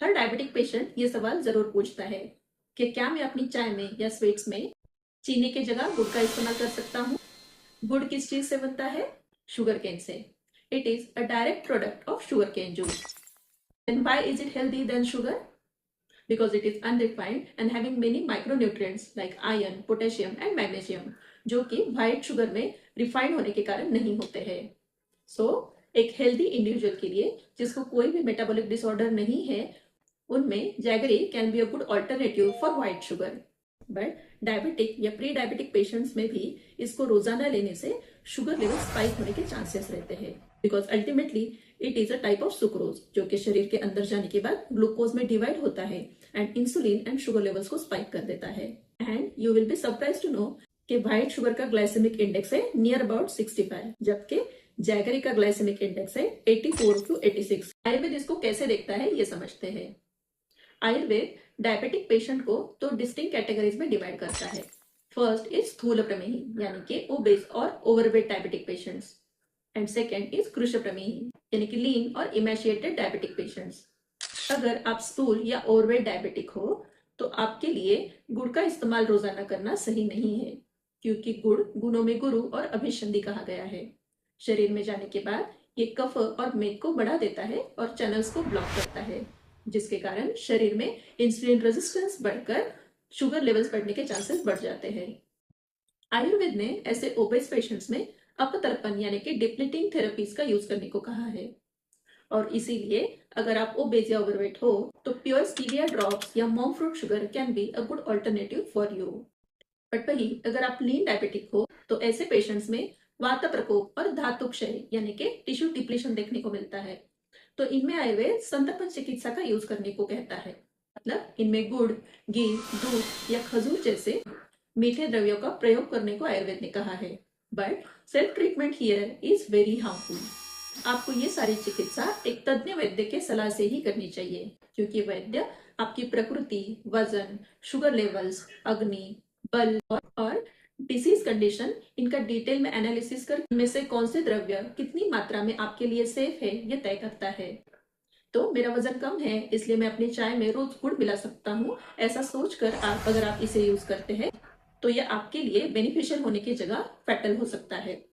हर diabetic patient ये सवाल जरूर पूछता है कि क्या मैं अपनी चाय में या स्वीट्स में चीनी की जगह गुड़ का इस्तेमाल कर सकता हूँ। गुड़ किस चीज से बनता है? शुगर केन से। It is a direct product of sugar cane juice. Then why is it healthy then sugar? Because it is unrefined and having many micronutrients like iron, potassium and magnesium, जो कि white sugar में refined होने के कारण नहीं होते हैं। सो एक हेल्दी इंडिविजुअल के लिए जिसको कोई भी मेटाबॉलिक डिसऑर्डर नहीं है, उनमें jaggery can be a good alternative for white sugar. But diabetic या प्री डायबिटिक पेशेंट्स में भी इसको रोजाना लेने से शुगर लेवल स्पाइक होने के चांसेस रहते हैं, because ultimately it is a type of sucrose जो कि शरीर के अंदर जाने के बाद ग्लूकोज में डिवाइड होता है and insulin and sugar levels को स्पाइक कर देता है। And you will be surprise to know कि व्हाइट शुगर का ग्लाइसेमिक इंडेक्स है नियर अबाउट 65, जबकि जैगरी का ग्लाइसेमिक इंडेक्स है 84 to 86। आयुर्वेद इसको कैसे देखता है ये समझते हैं। आयुर्वेद डायबिटिक पेशेंट को तो डिस्टिंक्ट कैटेगरीज में डिवाइड करता है। फर्स्ट इज स्थूल प्रमेही यानी कि ओबेस और overweight diabetic patients, and second is कृश प्रमेही यानी कि लीन और इमेशिएटेड डायबिटिक पेशेंट्स। अगर आप स्थूल या ओवरवेट डायबिटिक हो तो आपके लिए गुड़ का इस्तेमाल रोजाना करना सही नहीं है, क्योंकि गुड़ गुणों में गुरु और अभिसंधि कहा गया है। शरीर में जाने के बाद ये कफ और मेद को बढ़ा देता है और चैनल्स को ब्लॉक करता है, जिसके कारण शरीर में इंसुलिन रेजिस्टेंस बढ़कर शुगर लेवल्स बढ़ने के चांसेस बढ़ जाते हैं। आयुर्वेद ने ऐसे ओबेस पेशेंट्स में अपतर्पण यानी कि डिप्लीटिंग थेरेपीज का यूज करने को कहा है, और इसीलिए अगर आप ओबेस या ओवरवेट हो तो प्योर स्टीविया ड्रॉप्स या monk fruit sugar can be a good alternative for you. But वही अगर आप लीन डायबिटिक हो तो ऐसे पेशेंट्स में वात प्रकोप और धातु क्षय यानी कि टिश्यू डिप्लीशन देखने को मिलता है। तो इनमें आयुर्वेद संतर्पण चिकित्सा का यूज करने को कहता है, मतलब इनमें गुड़, घी, दूध या खजूर जैसे मीठे द्रव्यों का प्रयोग करने को आयुर्वेद ने कहा है। But self treatment here is very harmful. आपको ये सारी चिकित्सा एक तज्ञ वैद्य के सलाह से ही करनी चाहिए, क्योंकि वैद्य आपकी प्रकृति, वजन, शुगर लेवल्स, अग्नि, बल और डिसीज कंडीशन इनका डिटेल में एनालिसिस कर इनमें से कौन से द्रव्य कितनी मात्रा में आपके लिए सेफ है ये तय करता है। तो मेरा वजन कम है इसलिए मैं अपनी चाय में रोज गुड़ मिला सकता हूँ, ऐसा सोचकर अगर आप इसे यूज करते हैं तो यह आपके लिए बेनिफिशियल होने की जगह फैटल हो सकता है।